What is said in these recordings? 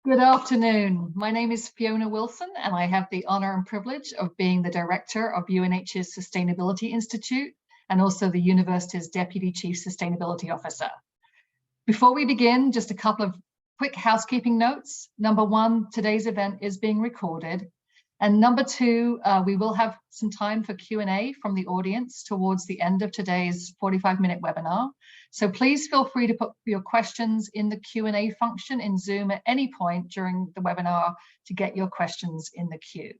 Good afternoon. My name is Fiona Wilson, and I have the honor and privilege of being the director of UNH's Sustainability Institute and also the university's Deputy Chief Sustainability Officer. Before we begin, just a couple of quick housekeeping notes. Number one, today's event is being recorded. And number two, we will have some time for Q&A from the audience towards the end of today's 45-minute webinar. So please feel free to put your questions in the Q&A function in Zoom at any point during the webinar to get your questions in the queue.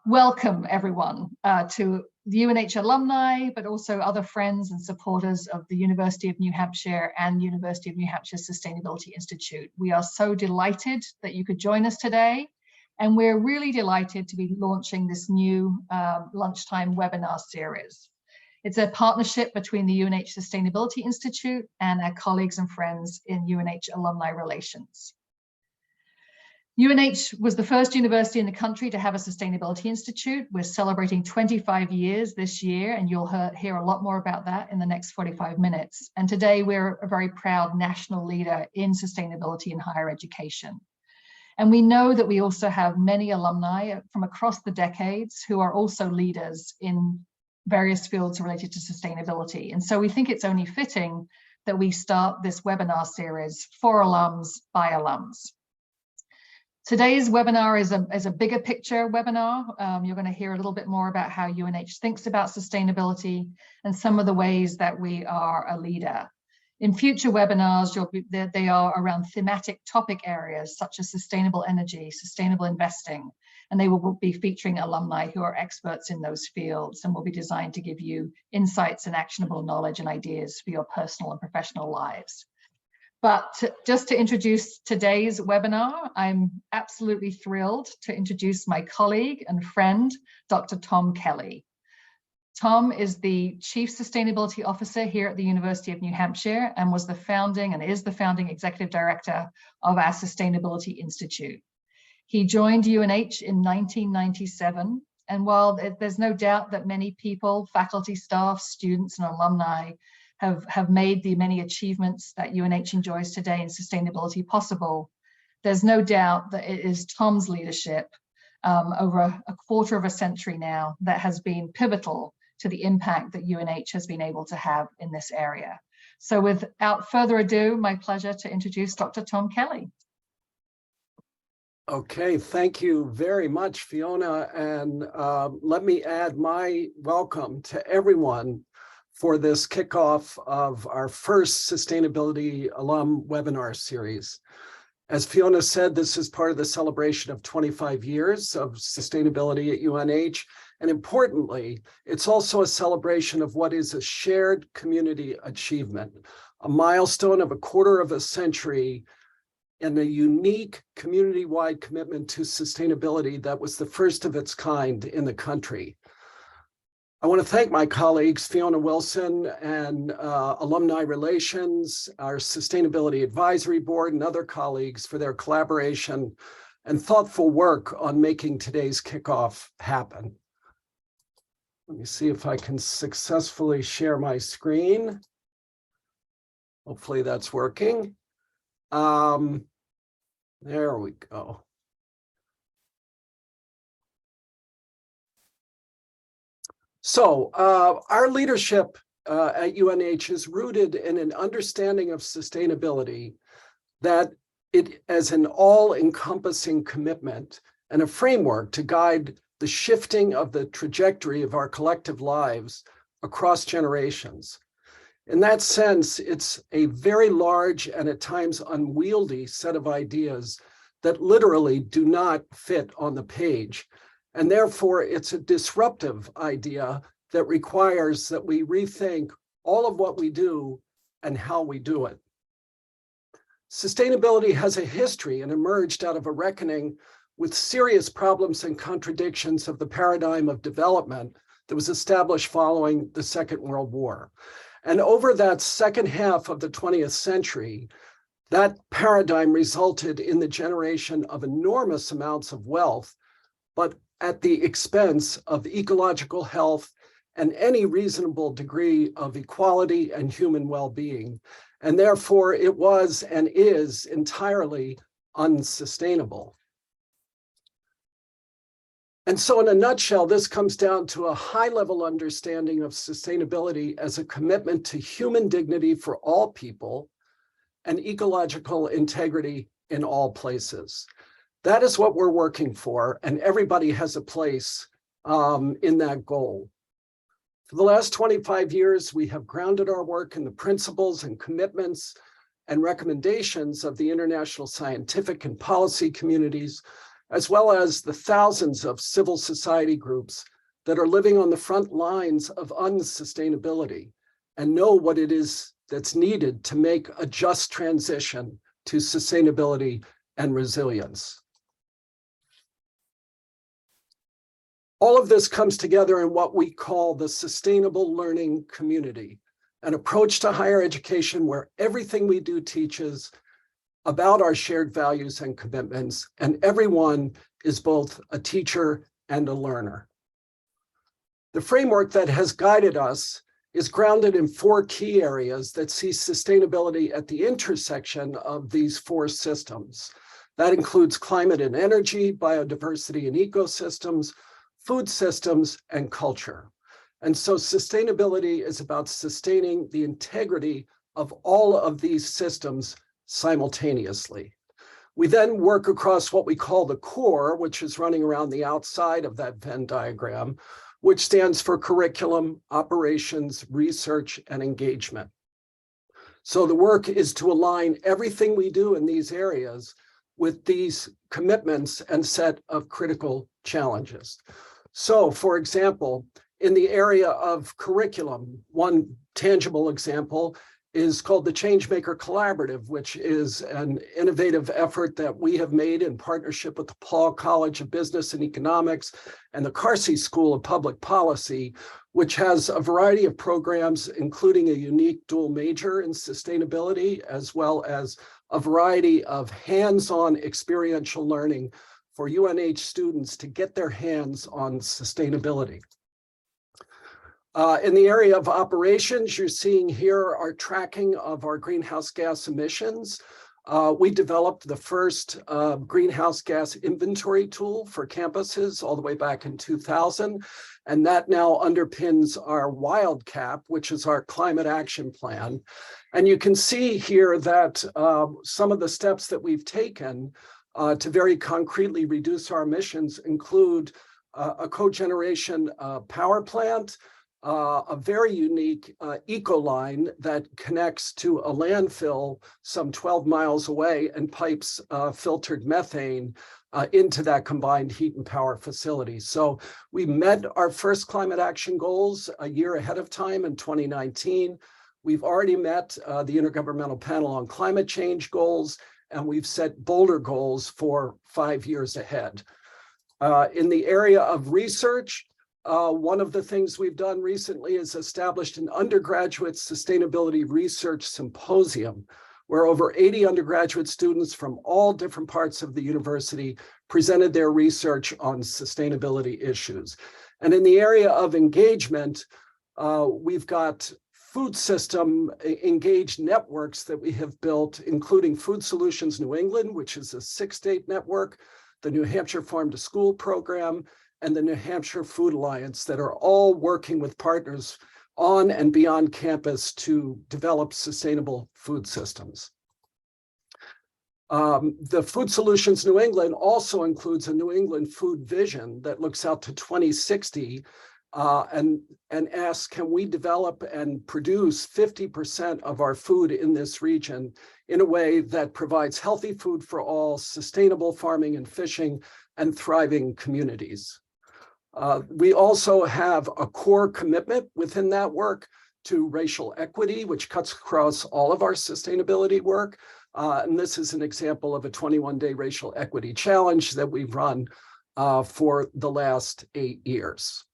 Welcome everyone to the UNH alumni, but also other friends and supporters of the University of New Hampshire and University of New Hampshire Sustainability Institute. We are so delighted that you could join us today. And we're really delighted to be launching this new lunchtime webinar series. It's a partnership between the UNH Sustainability Institute and our colleagues and friends in UNH Alumni Relations. UNH was the first university in the country to have a Sustainability Institute. We're celebrating 25 years this year, and you'll hear a lot more about that in the next 45 minutes. And today we're a very proud national leader in sustainability in higher education. And we know that we also have many alumni from across the decades who are also leaders in various fields related to sustainability. And so we think it's only fitting that we start this webinar series for alums by alums. Today's webinar is a bigger picture webinar. You're going to hear a little bit more about how UNH thinks about sustainability and some of the ways that we are a leader. In future webinars, they are around thematic topic areas such as sustainable energy, sustainable investing, and they will be featuring alumni who are experts in those fields and will be designed to give you insights and actionable knowledge and ideas for your personal and professional lives. But just to introduce today's webinar, I'm absolutely thrilled to introduce my colleague and friend, Dr. Tom Kelly. Tom is the Chief Sustainability Officer here at the University of New Hampshire and was the founding Executive Director of our Sustainability Institute. He joined UNH in 1997, and while there's no doubt that many people, faculty, staff, students, and alumni have made the many achievements that UNH enjoys today in sustainability possible, there's no doubt that it is Tom's leadership over a quarter of a century now that has been pivotal to the impact that UNH has been able to have in this area. So without further ado, my pleasure to introduce Dr. Tom Kelly. Okay, thank you very much, Fiona. And let me add my welcome to everyone for this kickoff of our first Sustainability Alum webinar series. As Fiona said, this is part of the celebration of 25 years of sustainability at UNH. And importantly, it's also a celebration of what is a shared community achievement, a milestone of a quarter of a century and a unique community-wide commitment to sustainability that was the first of its kind in the country. I want to thank my colleagues, Fiona Wilson and Alumni Relations, our Sustainability Advisory Board, and other colleagues for their collaboration and thoughtful work on making today's kickoff happen. Let me see if I can successfully share my screen. Hopefully that's working. There we go. So our leadership at UNH is rooted in an understanding of sustainability that it as an all-encompassing commitment and a framework to guide the shifting of the trajectory of our collective lives across generations. In that sense, it's a very large and at times unwieldy set of ideas that literally do not fit on the page. And therefore, it's a disruptive idea that requires that we rethink all of what we do and how we do it. Sustainability has a history and emerged out of a reckoning with serious problems and contradictions of the paradigm of development that was established following the Second World War. And over that second half of the 20th century, that paradigm resulted in the generation of enormous amounts of wealth, but at the expense of ecological health and any reasonable degree of equality and human well-being. And therefore, it was and is entirely unsustainable. And so in a nutshell, this comes down to a high-level understanding of sustainability as a commitment to human dignity for all people and ecological integrity in all places. That is what we're working for, and everybody has a place in that goal. For the last 25 years, we have grounded our work in the principles and commitments and recommendations of the international scientific and policy communities, as well as the thousands of civil society groups that are living on the front lines of unsustainability and know what it is that's needed to make a just transition to sustainability and resilience. All of this comes together in what we call the sustainable learning community, an approach to higher education where everything we do teaches about our shared values and commitments, and everyone is both a teacher and a learner. The framework that has guided us is grounded in 4 key areas that see sustainability at the intersection of these 4 systems. That includes climate and energy, biodiversity and ecosystems, food systems, and culture. And so sustainability is about sustaining the integrity of all of these systems simultaneously. We then work across what we call the core, which is running around the outside of that Venn diagram, which stands for curriculum, operations, research, and engagement. So the work is to align everything we do in these areas with these commitments and set of critical challenges. So, for example, in the area of curriculum, one tangible example is called the Changemaker Collaborative, which is an innovative effort that we have made in partnership with the Paul College of Business and Economics and the Carsey School of Public Policy, which has a variety of programs, including a unique dual major in sustainability, as well as a variety of hands-on experiential learning for UNH students to get their hands on sustainability. In the area of operations, you're seeing here our tracking of our greenhouse gas emissions. We developed the first greenhouse gas inventory tool for campuses all the way back in 2000, and that now underpins our WILDCAP, which is our climate action plan. And you can see here that some of the steps that we've taken to very concretely reduce our emissions include a cogeneration power plant, a very unique eco-line that connects to a landfill some 12 miles away and pipes filtered methane into that combined heat and power facility. So we met our first climate action goals a year ahead of time in 2019. We've already met the Intergovernmental Panel on Climate Change goals, and we've set bolder goals for 5 years ahead. In the area of research, one of the things we've done recently is established an undergraduate sustainability research symposium, where over 80 undergraduate students from all different parts of the university presented their research on sustainability issues. And in the area of engagement, we've got food system engaged networks that we have built, including Food Solutions New England, which is a 6-state network, the New Hampshire Farm to School program, and the New Hampshire Food Alliance, that are all working with partners on and beyond campus to develop sustainable food systems. The Food Solutions New England also includes a New England food vision that looks out to 2060 and asks, can we develop and produce 50% of our food in this region in a way that provides healthy food for all, sustainable farming and fishing, and thriving communities. We also have a core commitment within that work to racial equity, which cuts across all of our sustainability work. And this is an example of a 21-day racial equity challenge that we've run for the last 8 years.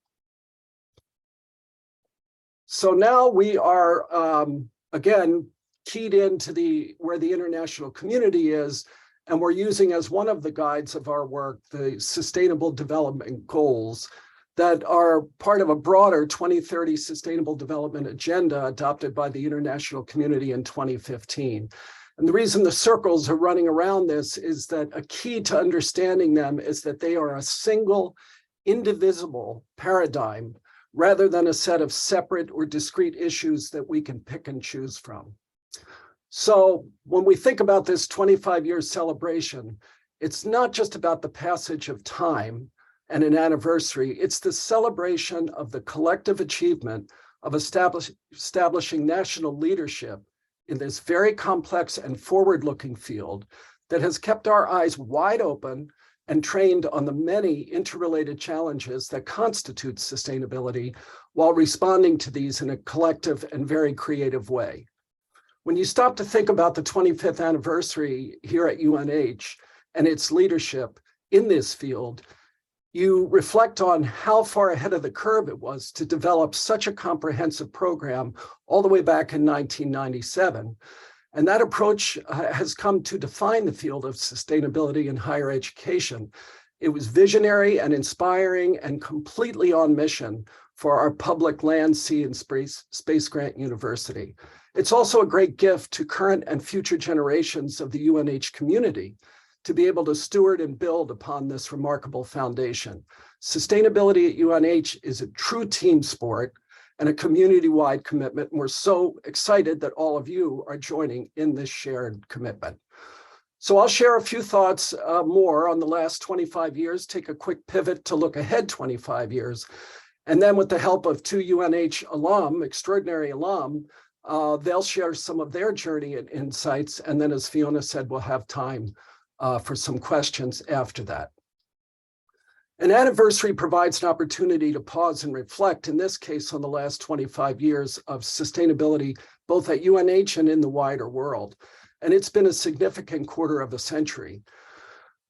So now we are, again, keyed into where the international community is, and we're using as one of the guides of our work the Sustainable Development Goals that are part of a broader 2030 Sustainable Development Agenda adopted by the international community in 2015. And the reason the circles are running around this is that a key to understanding them is that they are a single, indivisible paradigm rather than a set of separate or discrete issues that we can pick and choose from. So when we think about this 25-year celebration, it's not just about the passage of time and an anniversary, it's the celebration of the collective achievement of establishing national leadership in this very complex and forward-looking field that has kept our eyes wide open and trained on the many interrelated challenges that constitute sustainability while responding to these in a collective and very creative way. When you stop to think about the 25th anniversary here at UNH and its leadership in this field, you reflect on how far ahead of the curve it was to develop such a comprehensive program all the way back in 1997. And that approach has come to define the field of sustainability in higher education. It was visionary and inspiring and completely on mission for our public land, sea, and space grant university. It's also a great gift to current and future generations of the UNH community to be able to steward and build upon this remarkable foundation. Sustainability at UNH is a true team sport and a community-wide commitment. And we're so excited that all of you are joining in this shared commitment. So I'll share a few thoughts more on the last 25 years, take a quick pivot to look ahead 25 years. And then with the help of two UNH alum, extraordinary alum, they'll share some of their journey and insights. And then as Fiona said, we'll have time for some questions after that. An anniversary provides an opportunity to pause and reflect, in this case, on the last 25 years of sustainability, both at UNH and in the wider world. And it's been a significant quarter of a century.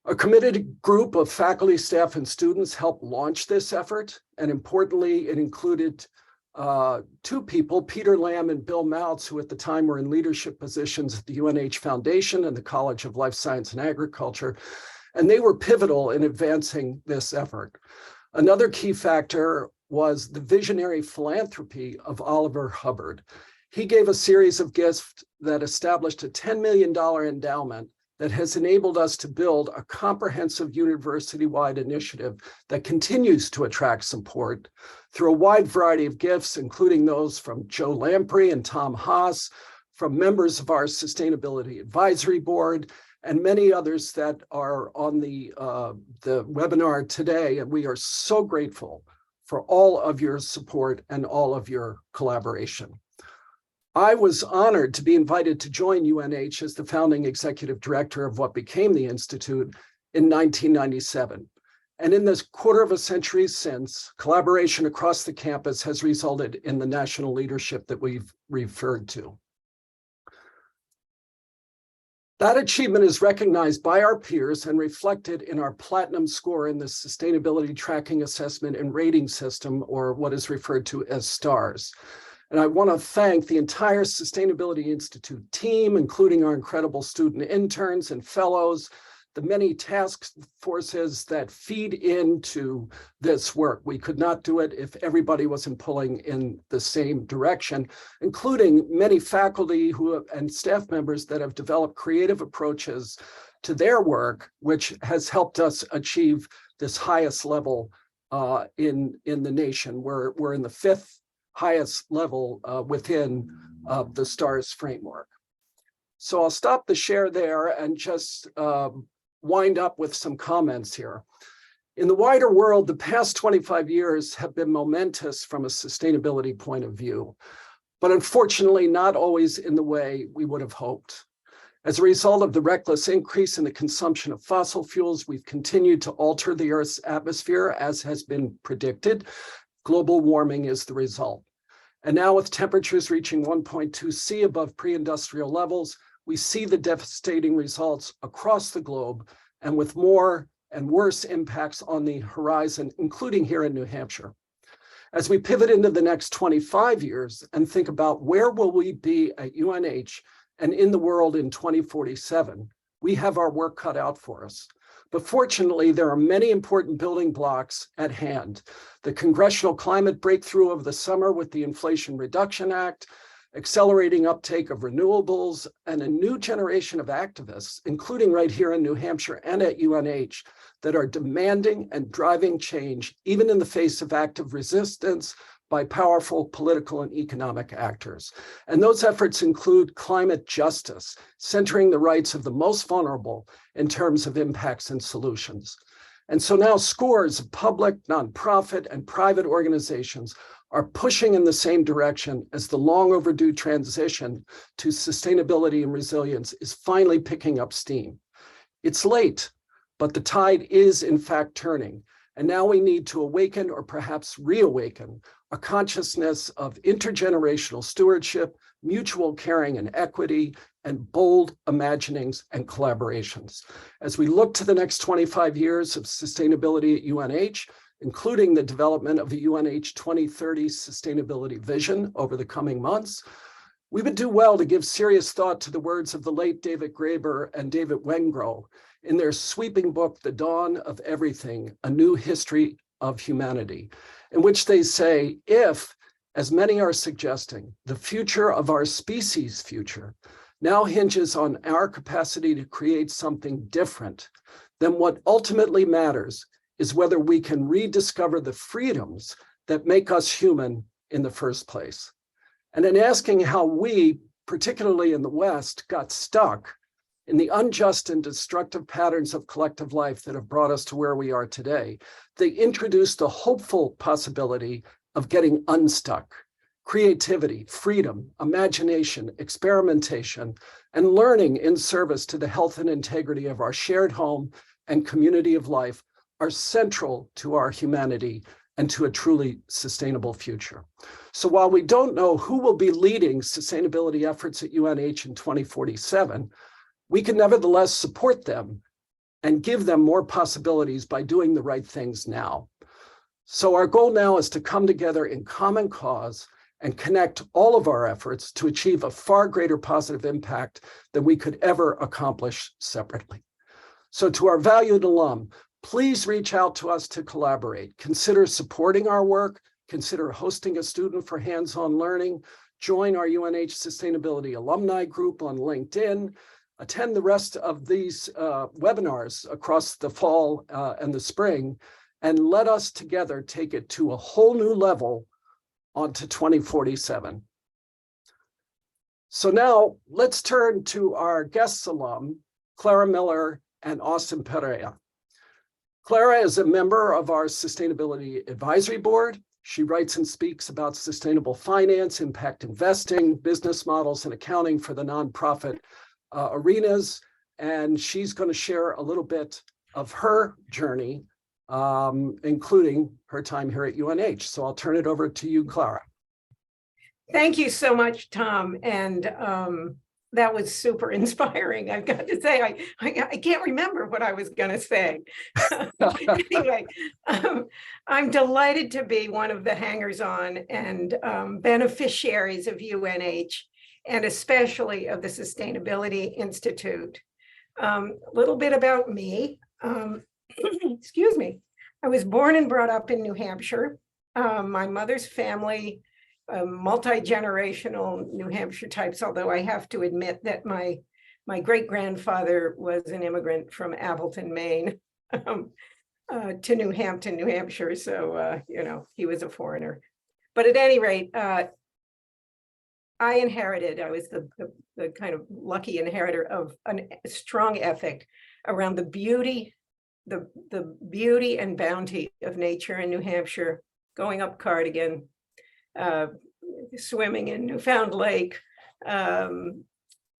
A committed group of faculty, staff, and students helped launch this effort. And importantly, it included two people, Peter Lamb and Bill Moutz, who at the time were in leadership positions at the UNH Foundation and the College of Life Science and Agriculture, and they were pivotal in advancing this effort. Another key factor was the visionary philanthropy of Oliver Hubbard. He gave a series of gifts that established a $10 million endowment that has enabled us to build a comprehensive university-wide initiative that continues to attract support through a wide variety of gifts, including those from Joe Lamprey and Tom Haas, from members of our Sustainability Advisory Board, and many others that are on the webinar today. And we are so grateful for all of your support and all of your collaboration. I was honored to be invited to join UNH as the founding executive director of what became the Institute in 1997. And in this quarter of a century since, collaboration across the campus has resulted in the national leadership that we've referred to. That achievement is recognized by our peers and reflected in our platinum score in the Sustainability Tracking Assessment and Rating System, or what is referred to as STARS. And I want to thank the entire Sustainability Institute team, including our incredible student interns and fellows, the many task forces that feed into this work. We could not do it if everybody wasn't pulling in the same direction, including many faculty and staff members that have developed creative approaches to their work, which has helped us achieve this highest level in the nation. We're in the 5th highest level within the STARS framework. So I'll stop the share there and just wind up with some comments here. In the wider world, the past 25 years have been momentous from a sustainability point of view, but unfortunately not always in the way we would have hoped. As a result of the reckless increase in the consumption of fossil fuels, we've continued to alter the Earth's atmosphere, as has been predicted. Global warming is the result. And now with temperatures reaching 1.2 C above pre-industrial levels, we see the devastating results across the globe and with more and worse impacts on the horizon, including here in New Hampshire. As we pivot into the next 25 years and think about where will we be at UNH and in the world in 2047, we have our work cut out for us. But fortunately, there are many important building blocks at hand. The congressional climate breakthrough of the summer with the Inflation Reduction Act, accelerating uptake of renewables, and a new generation of activists, including right here in New Hampshire and at UNH, that are demanding and driving change, even in the face of active resistance by powerful political and economic actors. And those efforts include climate justice, centering the rights of the most vulnerable in terms of impacts and solutions. And so now scores of public, nonprofit, and private organizations are pushing in the same direction as the long overdue transition to sustainability and resilience is finally picking up steam. It's late, but the tide is in fact turning. And now we need to awaken, or perhaps reawaken, a consciousness of intergenerational stewardship, mutual caring and equity, and bold imaginings and collaborations. As we look to the next 25 years of sustainability at UNH, including the development of the UNH 2030 sustainability vision over the coming months, we would do well to give serious thought to the words of the late David Graeber and David Wengrow in their sweeping book, The Dawn of Everything, A New History of Humanity, in which they say, if, as many are suggesting, the future of our species' future now hinges on our capacity to create something different, then what ultimately matters is whether we can rediscover the freedoms that make us human in the first place. And in asking how we, particularly in the West, got stuck in the unjust and destructive patterns of collective life that have brought us to where we are today, they introduced the hopeful possibility of getting unstuck. Creativity, freedom, imagination, experimentation, and learning in service to the health and integrity of our shared home and community of life are central to our humanity and to a truly sustainable future. So while we don't know who will be leading sustainability efforts at UNH in 2047, we can nevertheless support them and give them more possibilities by doing the right things now. So our goal now is to come together in common cause and connect all of our efforts to achieve a far greater positive impact than we could ever accomplish separately. So to our valued alum, please reach out to us to collaborate. Consider supporting our work, consider hosting a student for hands-on learning, join our UNH Sustainability Alumni group on LinkedIn, attend the rest of these webinars across the fall and the spring, and let us together take it to a whole new level onto 2047. So now let's turn to our guest alum, Clara Miller and Austin Perea. Clara is a member of our Sustainability Advisory Board. She writes and speaks about sustainable finance, impact investing, business models, and accounting for the nonprofit arenas. And she's going to share a little bit of her journey, including her time here at UNH. So I'll turn it over to you, Clara. Thank you so much, Tom. And that was super inspiring. I've got to say, I can't remember what I was going to say. Anyway, I'm delighted to be one of the hangers-on and beneficiaries of UNH, and especially of the Sustainability Institute. A little bit about me. Excuse me. I was born and brought up in New Hampshire. My mother's family, multi-generational New Hampshire types, although I have to admit that my great-grandfather was an immigrant from Appleton, Maine, to New Hampton, New Hampshire. So, he was a foreigner. But at any rate, I was the kind of lucky inheritor of a strong ethic around the beauty and bounty of nature in New Hampshire, going up Cardigan, swimming in Newfound Lake,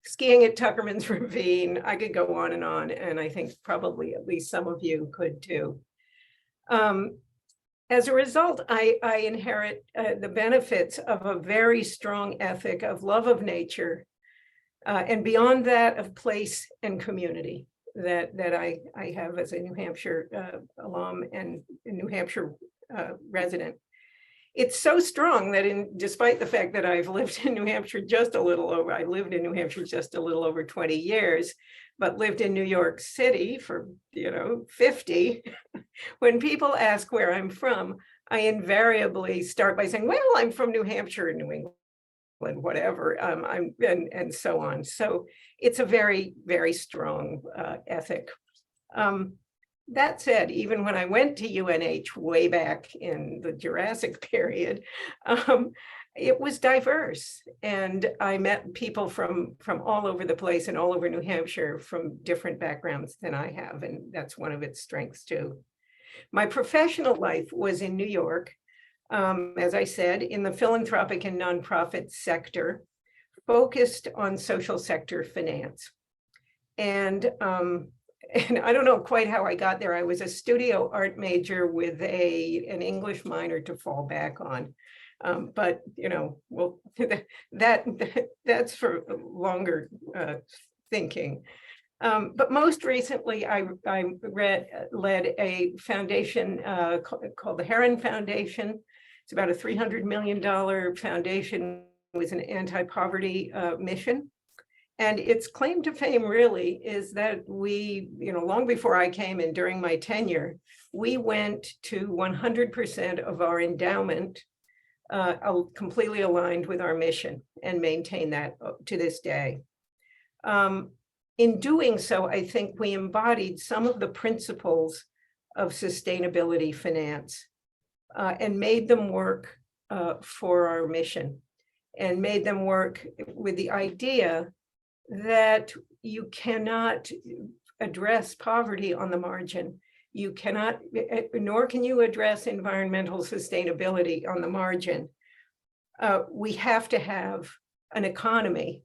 skiing at Tuckerman's Ravine. I could go on, and I think probably at least some of you could too. As a result, I inherit the benefits of a very strong ethic of love of nature, and beyond that, of place and community that I have as a New Hampshire alum and a New Hampshire resident. It's so strong that despite the fact that I've lived in New Hampshire I lived in New Hampshire just a little over 20 years, but lived in New York City for, 50. When people ask where I'm from, I invariably start by saying, well, I'm from New Hampshire, New England. and whatever, and so on. So it's a very, very strong ethic. That said, even when I went to UNH way back in the Jurassic period, it was diverse, and I met people from all over the place and all over New Hampshire from different backgrounds than I have, and that's one of its strengths too. My professional life was in New York, as I said, in the philanthropic and nonprofit sector, focused on social sector finance. And I don't know quite how I got there. I was a studio art major with an English minor to fall back on. But, you know, well, that's for longer thinking. But most recently, I led a foundation called the Heron Foundation. It's about a $300 million foundation with an anti-poverty mission. And its claim to fame really is that we, you know, long before I came and during my tenure, we went to 100% of our endowment completely aligned with our mission and maintain that to this day. In doing so, I think we embodied some of the principles of sustainability finance and made them work for our mission, and made them work with the idea that you cannot address poverty on the margin. You cannot, nor can you address environmental sustainability on the margin. We have to have an economy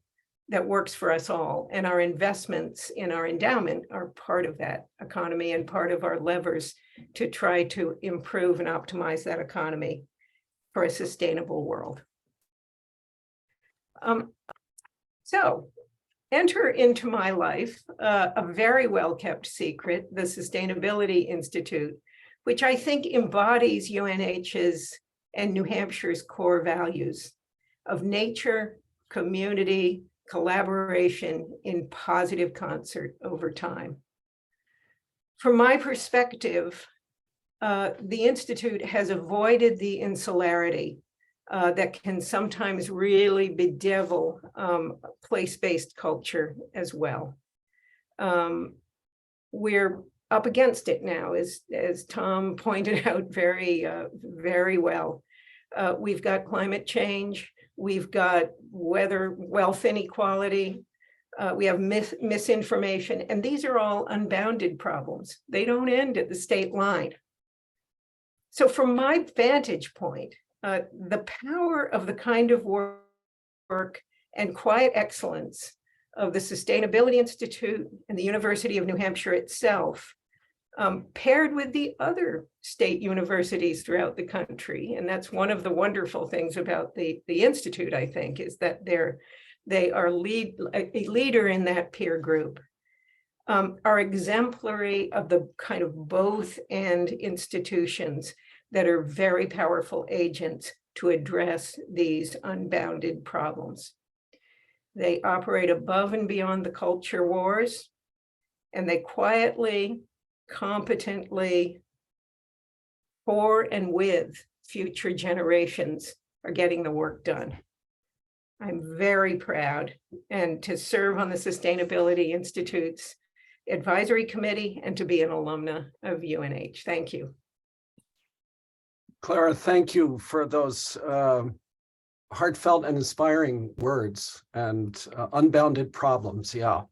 that works for us all, and our investments in our endowment are part of that economy and part of our levers to try to improve and optimize that economy for a sustainable world. So enter into my life a very well-kept secret, the Sustainability Institute, which I think embodies UNH's and New Hampshire's core values of nature, community, collaboration in positive concert over time. From my perspective, the Institute has avoided the insularity that can sometimes really bedevil place-based culture as well. We're up against it now, as Tom pointed out very well. We've got climate change, we've got wealth inequality, we have misinformation, and these are all unbounded problems. They don't end at the state line. So from my vantage point, the power of the kind of work and quiet excellence of the Sustainability Institute and the University of New Hampshire itself, paired with the other state universities throughout the country. And that's one of the wonderful things about the Institute, I think, is that they are a leader in that peer group, are exemplary of the kind of both and institutions that are very powerful agents to address these unbounded problems. They operate above and beyond the culture wars, and they quietly, competently, for and with future generations are getting the work done. I'm very proud and to serve on the Sustainability Institute's advisory committee and to be an alumna of UNH. Thank you. Clara, thank you for those heartfelt and inspiring words and unbounded problems. Yeah,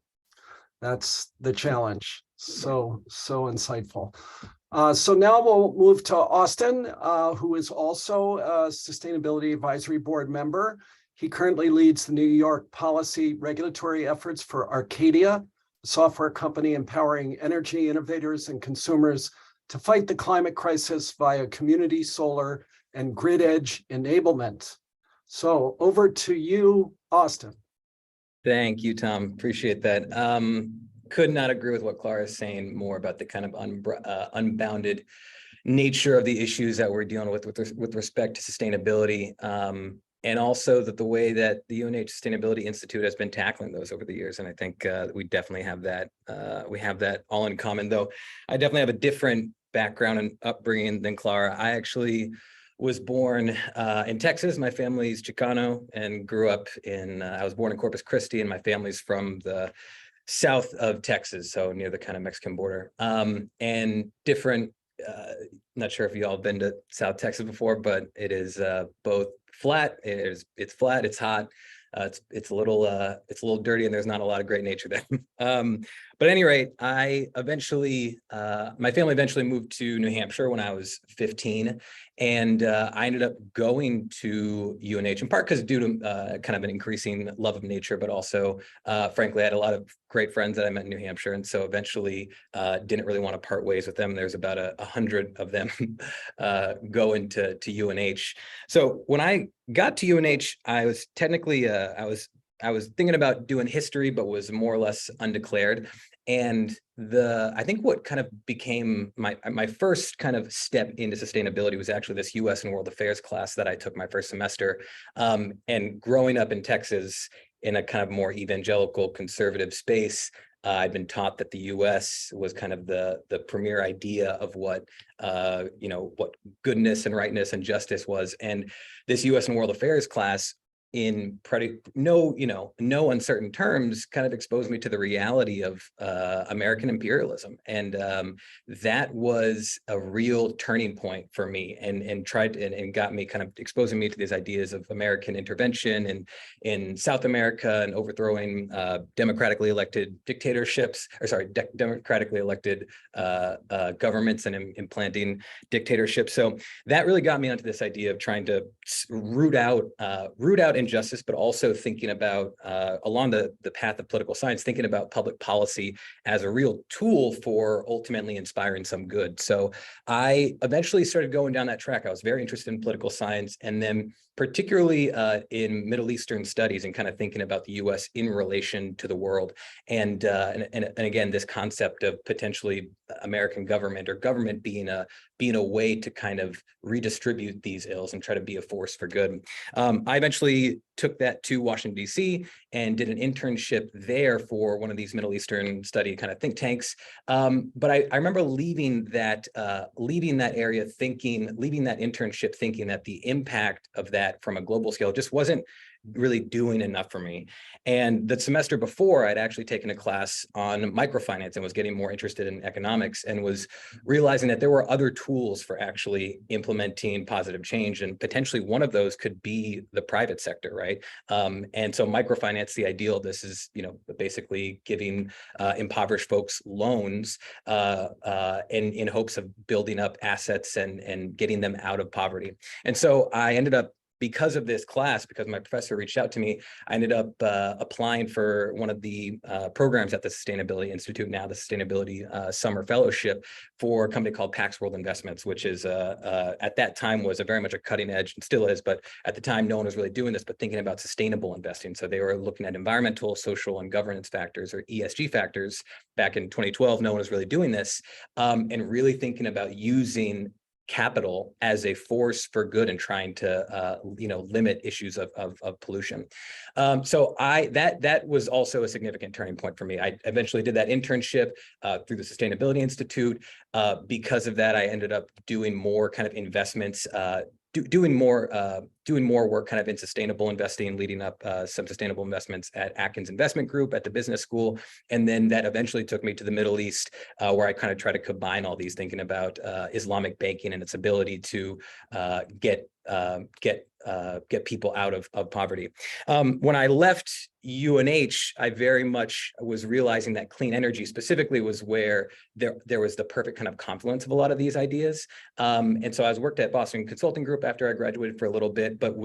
that's the challenge. So insightful. So now we'll move to Austin, who is also a Sustainability Advisory Board member. He currently leads the New York policy regulatory efforts for Arcadia, a software company empowering energy innovators and consumers to fight the climate crisis via community solar and grid edge enablement. So over to you, Austin. Thank you, Tom. Appreciate that. Could not agree with what Clara is saying more about the kind of unbounded nature of the issues that we're dealing with respect to sustainability. And also that the way that the UNH Sustainability Institute has been tackling those over the years. And I think we definitely have that. We have that all in common, though I definitely have a different background and upbringing than Clara. I actually was born in Texas. My family's Chicano and grew up in, I was born in Corpus Christi, and my family's from the south of Texas, so near the kind of Mexican border. And different, not sure if you all been to South Texas before, but it is both flat, it's flat, it's hot. It's a little dirty, and there's not a lot of great nature there. But at any rate, my family eventually moved to New Hampshire when I was 15, and I ended up going to UNH in part because due to kind of an increasing love of nature, but also, frankly, I had a lot of great friends that I met in New Hampshire, and so eventually didn't really want to part ways with them. There's about 100 of them going to UNH. So when I got to UNH, I was technically I was thinking about doing history, but was more or less undeclared. And I think what kind of became my first kind of step into sustainability was actually this US and World Affairs class that I took my first semester. And growing up in Texas in a kind of more evangelical conservative space, I'd been taught that the U.S. was kind of the premier idea of what what goodness and rightness and justice was. And this U.S. and World Affairs class, in no uncertain terms, kind of exposed me to the reality of American imperialism, and that was a real turning point for me, and got me kind of exposing me to these ideas of American intervention in South America and overthrowing democratically elected dictatorships, democratically elected governments and implanting dictatorships. So that really got me onto this idea of trying to root out injustice, but also thinking about along the path of political science, thinking about public policy as a real tool for ultimately inspiring some good. So I eventually started going down that track. I was very interested in political science, and then particularly in Middle Eastern studies, and kind of thinking about the U.S. in relation to the world. And again, this concept of potentially American government or government being a way to kind of redistribute these ills and try to be a force for good. I eventually took that to Washington, D.C. and did an internship there for one of these Middle Eastern study kind of think tanks. But I remember leaving that area leaving that internship thinking that the impact of that from a global scale just wasn't really doing enough for me. And the semester before, I'd actually taken a class on microfinance and was getting more interested in economics, and was realizing that there were other tools for actually implementing positive change. And potentially one of those could be the private sector, right? And so microfinance, the ideal, this is, basically giving impoverished folks loans in hopes of building up assets and getting them out of poverty. And so I ended up, because of this class, because my professor reached out to me, I ended up applying for one of the programs at the Sustainability Institute, now the Sustainability Summer Fellowship, for a company called Pax World Investments, which is at that time was very much a cutting edge, and still is, but at the time no one was really doing this, but thinking about sustainable investing. So they were looking at environmental, social, and governance factors, or ESG factors. Back in 2012, no one was really doing this, and really thinking about using capital as a force for good and trying to limit issues of pollution. So that was also a significant turning point for me. I eventually did that internship through the Sustainability Institute. Because of that, I ended up doing more kind of investments, doing more work kind of in sustainable investing, leading up some sustainable investments at Atkins Investment Group at the business school. And then that eventually took me to the Middle East, where I kind of try to combine all these, thinking about Islamic banking and its ability to get people out of poverty. When I left UNH, I very much was realizing that clean energy specifically was where there was the perfect kind of confluence of a lot of these ideas. And so I worked at Boston Consulting Group after I graduated for a little bit, but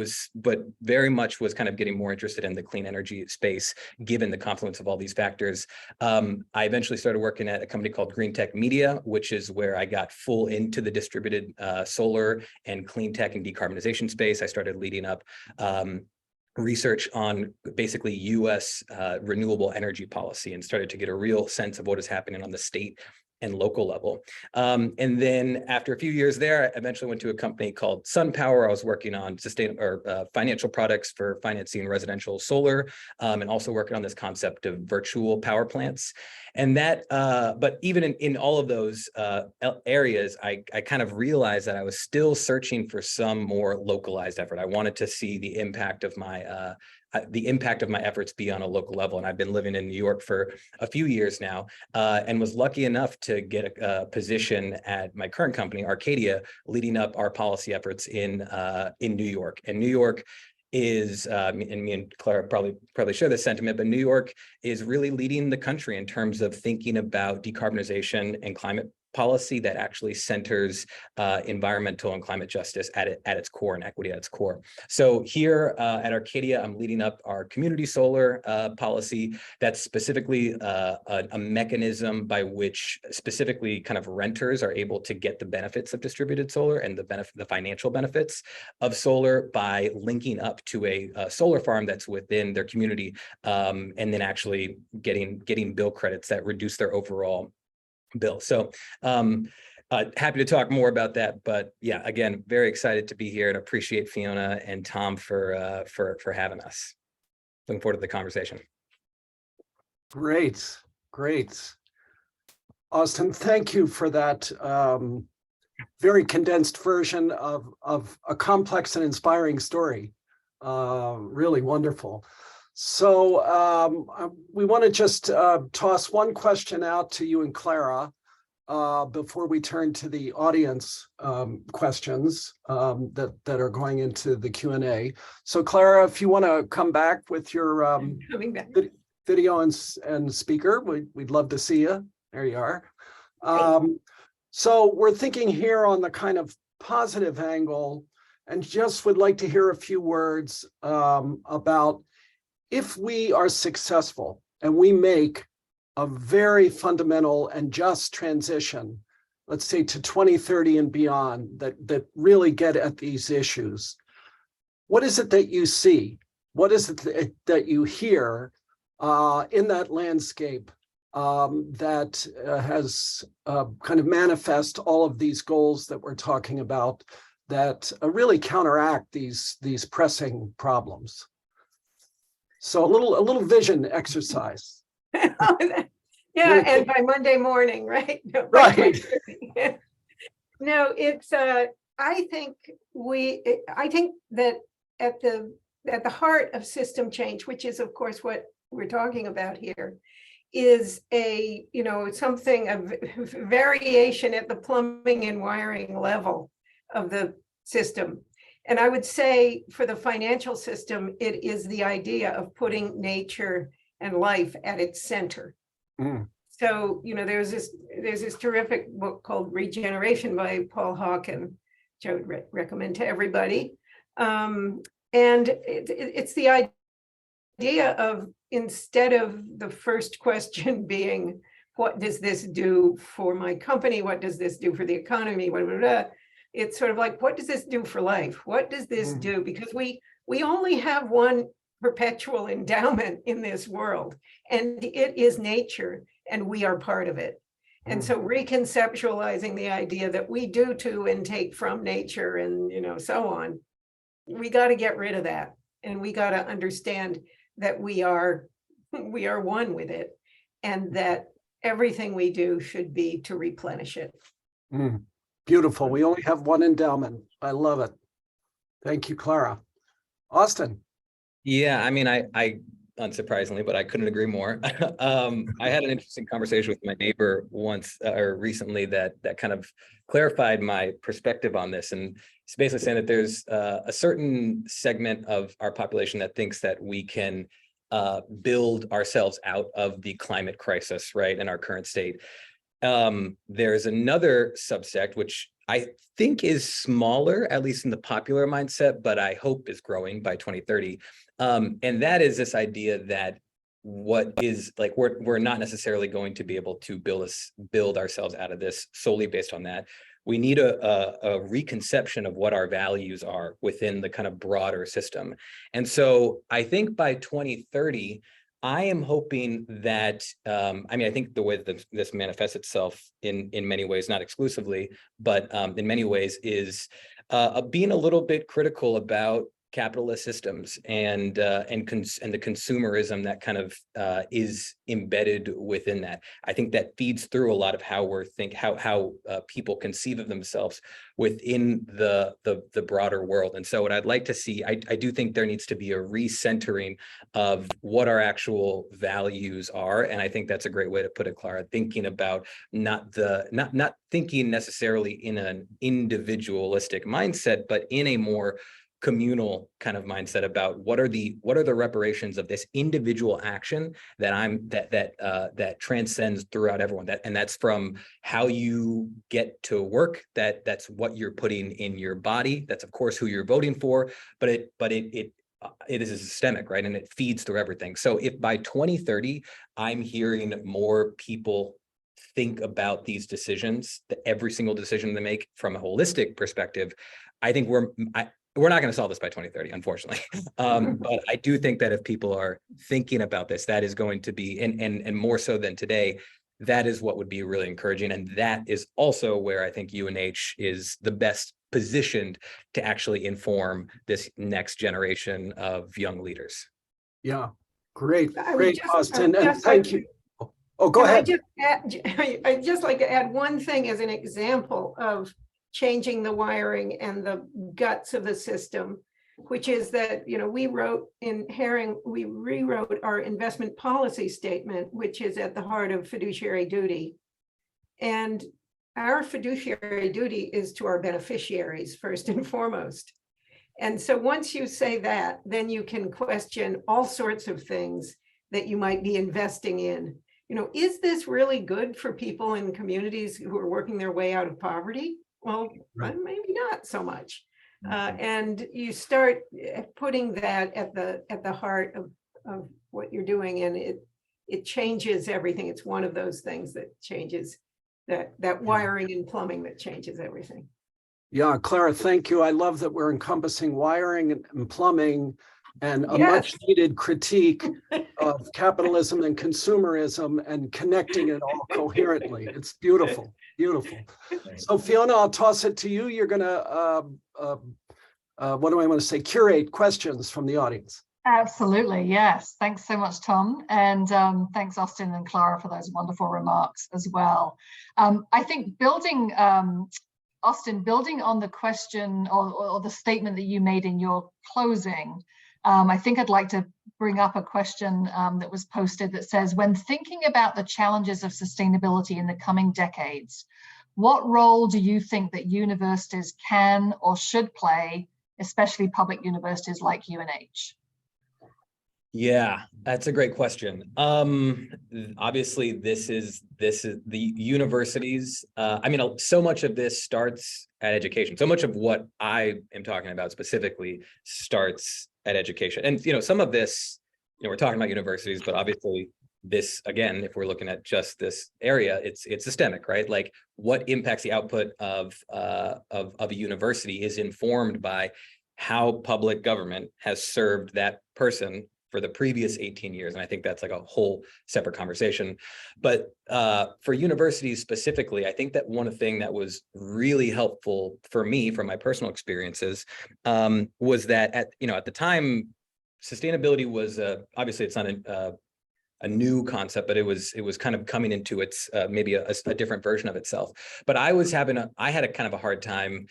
very much was kind of getting more interested in the clean energy space, given the confluence of all these factors. I eventually started working at a company called Green Tech Media, which is where I got full into the distributed solar and clean tech and decarbonization space. I started leading up research on basically U.S. Renewable energy policy, and started to get a real sense of what is happening on the state and local level. And then after a few years there, I eventually went to a company called SunPower. I was working on financial products for financing residential solar, and also working on this concept of virtual power plants. And that, but even in all of those areas, I kind of realized that I was still searching for some more localized effort. I wanted to see the impact of my efforts be on a local level. And I've been living in New York for a few years now, and was lucky enough to get a position at my current company, Arcadia, leading up our policy efforts in New York. And New York is, and me and Clara probably share this sentiment, but New York is really leading the country in terms of thinking about decarbonization and climate policy that actually centers environmental and climate justice at its core, and equity at its core. So here at Arcadia, I'm leading up our community solar policy that's specifically a mechanism by which specifically kind of renters are able to get the benefits of distributed solar and the financial benefits of solar by linking up to a solar farm that's within their community, and then actually getting bill credits that reduce their overall bill. So happy to talk more about that, but yeah, again, very excited to be here and appreciate Fiona and Tom for having us. Looking forward to the conversation. Great. Austin, thank you for that very condensed version of a complex and inspiring story. Really wonderful. So we want to just toss one question out to you and Clara before we turn to the audience questions that are going into the Q&A. So Clara, if you want to come back with your video and speaker, we'd love to see you. There you are. So we're thinking here on the kind of positive angle, and just would like to hear a few words about if we are successful and we make a very fundamental and just transition, let's say to 2030 and beyond, that really get at these issues, what is it that you see? What is it that you hear in that landscape that has kind of manifest all of these goals that we're talking about that really counteract these pressing problems? So a little vision exercise. Yeah, and by Monday morning, right? No, right. No, it's I think that at the heart of system change, which is of course what we're talking about here, is a something of variation at the plumbing and wiring level of the system. And I would say for the financial system, it is the idea of putting nature and life at its center. So, there's this terrific book called Regeneration by Paul Hawken, which I would recommend to everybody. And it's the idea of, instead of the first question being, what does this do for my company? What does this do for the economy? Blah, blah, blah. It's sort of like, what does this do for life? What does this do? Because we only have one perpetual endowment in this world, and it is nature, and we are part of it. And so reconceptualizing the idea that we do to and take from nature and so on, we got to get rid of that, and we got to understand that we are one with it, and that everything we do should be to replenish it. Beautiful. We only have one endowment. I love it. Thank you, Clara. Austin. Yeah, I mean, I unsurprisingly, but I couldn't agree more. I had an interesting conversation with my neighbor once or recently that kind of clarified my perspective on this. And it's basically saying that there's a certain segment of our population that thinks that we can build ourselves out of the climate crisis, right, in our current state. There's another subsect, which I think is smaller, at least in the popular mindset, but I hope is growing by 2030. And that is this idea that what is like, we're not necessarily going to be able to build ourselves out of this solely based on that. We need a reconception of what our values are within the kind of broader system. And so I think by 2030, I am hoping that, I mean, I think the way that this manifests itself in many ways, not exclusively, but in many ways is being a little bit critical about capitalist systems and the consumerism that kind of is embedded within that. I think that feeds through a lot of how how people conceive of themselves within the broader world. And so what I'd like to see, I do think there needs to be a recentering of what our actual values are. And I think that's a great way to put it, Clara, thinking about not thinking necessarily in an individualistic mindset, but in a more communal kind of mindset about what are the reparations of this individual action that transcends throughout everyone, and that's from how you get to work, that's what you're putting in your body, that's of course who you're voting for, but it is systemic, right? And it feeds through everything. So if by 2030 I'm hearing more people think about these decisions, that every single decision they make from a holistic perspective, I think we're not going to solve this by 2030, unfortunately. But I do think that if people are thinking about this, that is going to be, and more so than today, that is what would be really encouraging. And that is also where I think UNH is the best positioned to actually inform this next generation of young leaders. Yeah, great, Austin, and thank you. Oh, go ahead. I'd just like to add one thing as an example of changing the wiring and the guts of the system, which is that, we rewrote our investment policy statement, which is at the heart of fiduciary duty. And our fiduciary duty is to our beneficiaries first and foremost. And so once you say that, then you can question all sorts of things that you might be investing in. Is this really good for people in communities who are working their way out of poverty? Well, right. Maybe not so much. And you start putting that at the heart of what you're doing, and it changes everything. It's one of those things that changes that wiring and plumbing that changes everything. Yeah, Clara, thank you. I love that we're encompassing wiring and plumbing and a much needed critique of capitalism and consumerism and connecting it all coherently. It's beautiful, beautiful. So Fiona, I'll toss it to you. You're gonna, what do I want to say, curate questions from the audience. Absolutely, yes. Thanks so much, Tom. And thanks, Austin and Clara, for those wonderful remarks as well. I think Austin, building on the question or the statement that you made in your closing, I think I'd like to bring up a question that was posted that says, when thinking about the challenges of sustainability in the coming decades, what role do you think that universities can or should play, especially public universities like UNH? Yeah, that's a great question. Obviously, this is the universities. I mean, so much of this starts at education. So much of what I am talking about specifically starts at education. And some of this, we're talking about universities, but obviously this, again, if we're looking at just this area, it's systemic, right? Like what impacts the output of a university is informed by how public government has served that person for the previous 18 years. And I think that's like a whole separate conversation. But for universities specifically, I think that one thing that was really helpful for me from my personal experiences was that at the time, sustainability was obviously it's not a new concept, but it was kind of coming into its maybe a different version of itself. But I had a kind of a hard time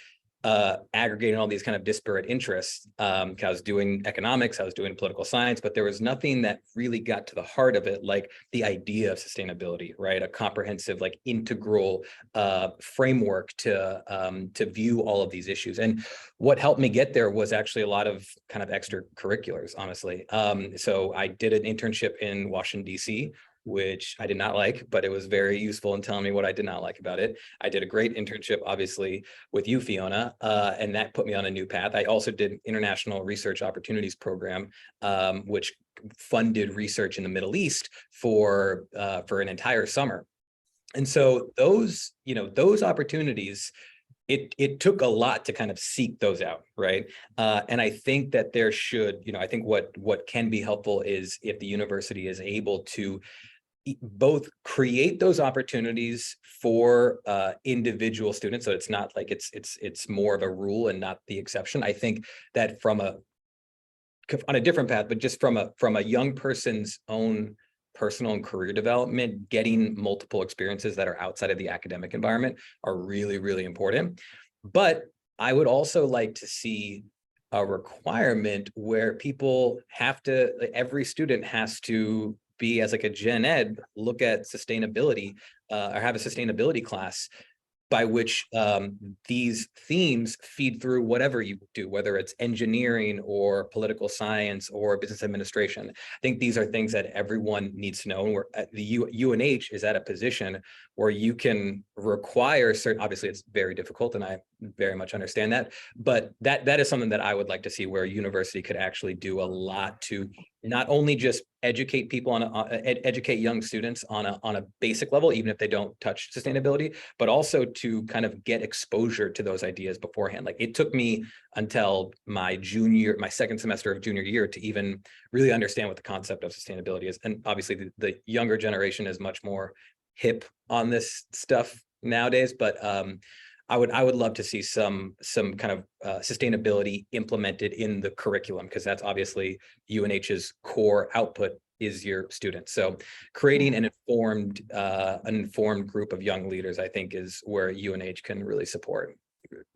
aggregating all these kind of disparate interests. I was doing economics, I was doing political science, but there was nothing that really got to the heart of it, like the idea of sustainability, right? A comprehensive, like integral framework to view all of these issues. And what helped me get there was actually a lot of kind of extracurriculars, honestly. So I did an internship in Washington, D.C., which I did not like, but it was very useful in telling me what I did not like about it. I did a great internship, obviously, with you, Fiona, and that put me on a new path. I also did International Research Opportunities Program, which funded research in the Middle East for an entire summer. And so those opportunities it took a lot to kind of seek those out, right? And I think that there should, I think what can be helpful is if the university is able to both create those opportunities for individual students, so it's not like it's more of a rule and not the exception. I think that on a different path, but just from a young person's own personal and career development, getting multiple experiences that are outside of the academic environment are really, really important. But I would also like to see a requirement where people have to, every student has to be, as like a gen ed, look at sustainability or have a sustainability class by which these themes feed through whatever you do, whether it's engineering or political science or business administration. I think these are things that everyone needs to know. And the UNH is at a position where you can require certain, obviously it's very difficult and I very much understand that, but that is something that I would like to see where a university could actually do a lot to not only just educate people educate young students on a basic level, even if they don't touch sustainability, but also to kind of get exposure to those ideas beforehand. Like it took me until my second semester of junior year to even really understand what the concept of sustainability is. And obviously the younger generation is much more hip on this stuff nowadays, but I would love to see some kind of sustainability implemented in the curriculum, because that's obviously UNH's core output is your students. So creating an informed group of young leaders, I think, is where UNH can really support.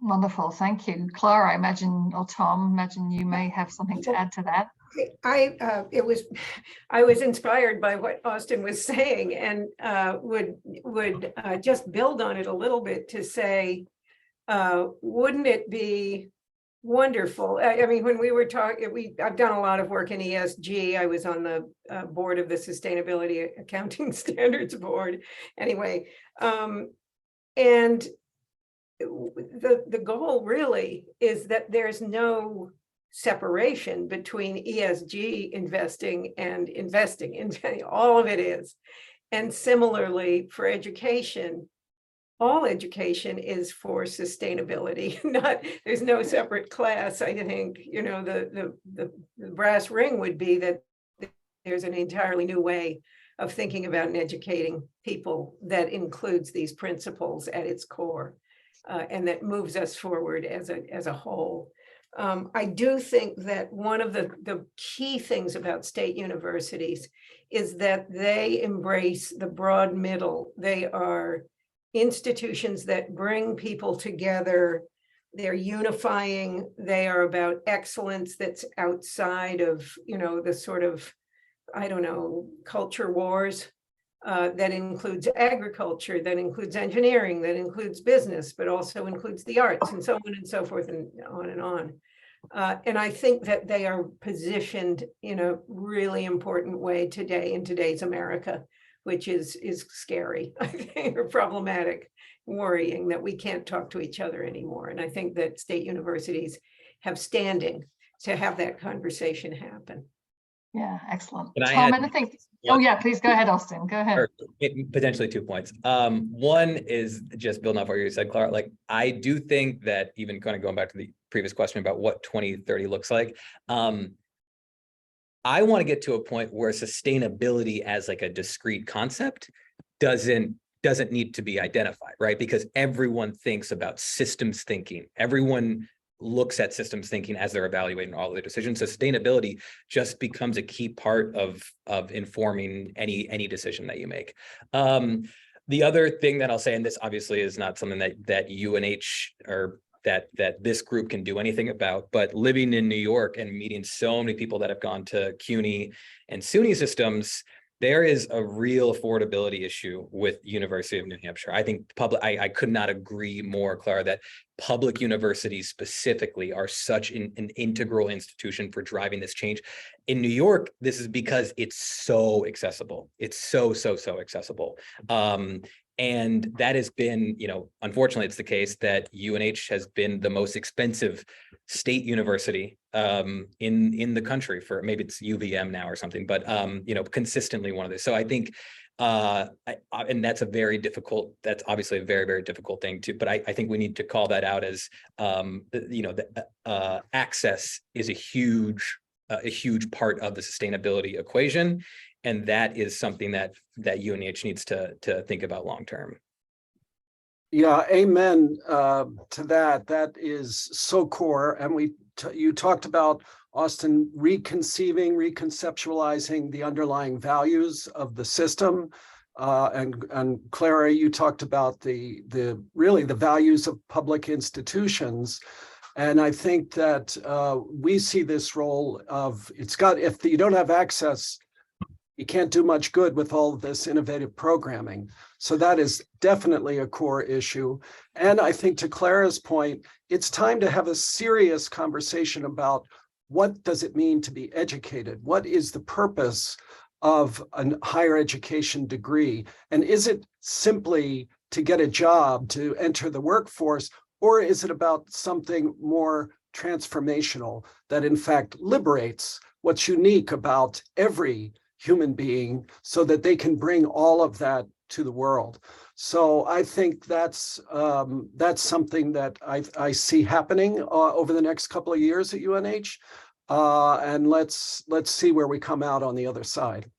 Wonderful, thank you. Clara, I imagine, or Tom, imagine you may have something to add to that. I was inspired by what Austin was saying, and would just build on it a little bit to say, wouldn't it be wonderful? I mean, when we were talking, I've done a lot of work in ESG. I was on the board of the Sustainability Accounting Standards Board. Anyway, and the goal really is that there's no separation between ESG investing and investing. All of it is. And similarly for education, all education is for sustainability. There's no separate class. I think, the brass ring would be that there's an entirely new way of thinking about and educating people that includes these principles at its core, and that moves us forward as a whole. I do think that one of the key things about state universities is that they embrace the broad middle. They are institutions that bring people together. They're unifying. They are about excellence that's outside of, the sort of, culture wars. That includes agriculture, that includes engineering, that includes business, but also includes the arts and so on and so forth and on and on. And I think that they are positioned in a really important way today in today's America, which is scary, I think, or problematic, worrying that we can't talk to each other anymore. And I think that state universities have standing to have that conversation happen. Yeah, excellent. And Tom, anything? Oh yeah, please go ahead, Austin. Go ahead. Potentially 2 points. One is just building off what you said, Clara. Like I do think that, even kind of going back to the previous question about what 2030 looks like, I want to get to a point where sustainability as like a discrete concept doesn't need to be identified, right? Because everyone thinks about systems thinking. Everyone looks at systems thinking as they're evaluating all of their decisions. Sustainability just becomes a key part of informing any decision that you make. The other thing that I'll say, and this obviously is not something that UNH or that this group can do anything about, but living in New York and meeting so many people that have gone to CUNY and SUNY systems, there is a real affordability issue with University of New Hampshire. I think I could not agree more, Clara, that public universities specifically are such an integral institution for driving this change. In New York, this is because it's so accessible. It's so accessible. And that has been, unfortunately, it's the case that UNH has been the most expensive state university in the country for, maybe it's UVM now or something, but consistently one of these. So I think, and that's obviously a very, very difficult thing to, but I think we need to call that out as, access is a huge part of the sustainability equation. And that is something that UNH needs to think about long term. Yeah, amen to that. That is so core. And you talked about, Austin, reconceptualizing the underlying values of the system. And Clara, you talked about the values of public institutions. And I think that we see this role of, if you don't have access, you can't do much good with all of this innovative programming. So that is definitely a core issue. And I think, to Clara's point, it's time to have a serious conversation about what does it mean to be educated? What is the purpose of a higher education degree? And is it simply to get a job, to enter the workforce, or is it about something more transformational that in fact liberates what's unique about every human being so that they can bring all of that to the world? So I think that's something that I see happening over the next couple of years at UNH. And let's see where we come out on the other side.